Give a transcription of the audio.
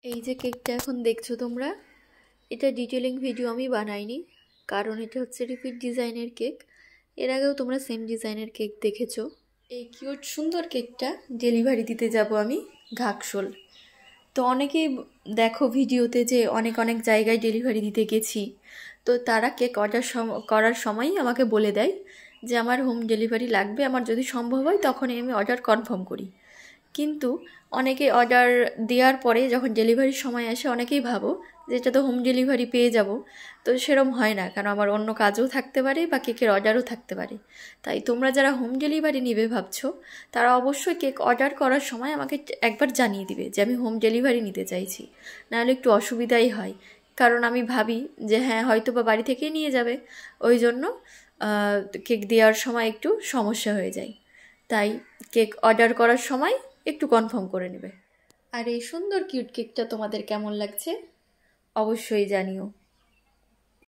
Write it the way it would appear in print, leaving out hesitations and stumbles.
এই যে কেকটা এখন দেখছো তোমরা, এটা ডিটেলিং ভিডিও আমি বানাইনি, কারণ এটা হচ্ছে রিপিট ডিজাইনের কেক। এর আগেও তোমরা সেম ডিজাইনের কেক দেখেছো। এই কিউট সুন্দর কেকটা ডেলিভারি দিতে যাব আমি ঘাকশোল। তো অনেকেই দেখো ভিডিওতে যে অনেক অনেক জায়গায় ডেলিভারি দিতে গেছি, তো তারা কেক অর্ডার করার সময়ই আমাকে বলে দেয় যে আমার হোম ডেলিভারি লাগবে, আমার যদি সম্ভব হয় তখনই আমি অর্ডার কনফার্ম করি। কিন্তু অনেকে অর্ডার দেওয়ার পরে যখন ডেলিভারির সময় আসে অনেকেই ভাবো যে এটা তো হোম ডেলিভারি পেয়ে যাব, তো সেরম হয় না, কারণ আমার অন্য কাজও থাকতে পারে বা কেকের অর্ডারও থাকতে পারে। তাই তোমরা যারা হোম ডেলিভারি নেবে ভাবছো, তারা অবশ্যই কেক অর্ডার করার সময় আমাকে একবার জানিয়ে দিবে যে আমি হোম ডেলিভারি নিতে চাইছি, নাহলে একটু অসুবিধাই হয়। কারণ আমি ভাবি যে হ্যাঁ হয়তো বা বাড়ি থেকেই নিয়ে যাবে, ওই জন্য কেক দেওয়ার সময় একটু সমস্যা হয়ে যায়। তাই কেক অর্ডার করার সময় একটু কনফার্ম করে নেবে। আর এই সুন্দর কিউট কেকটা তোমাদের কেমন লাগছে অবশ্যই জানিও।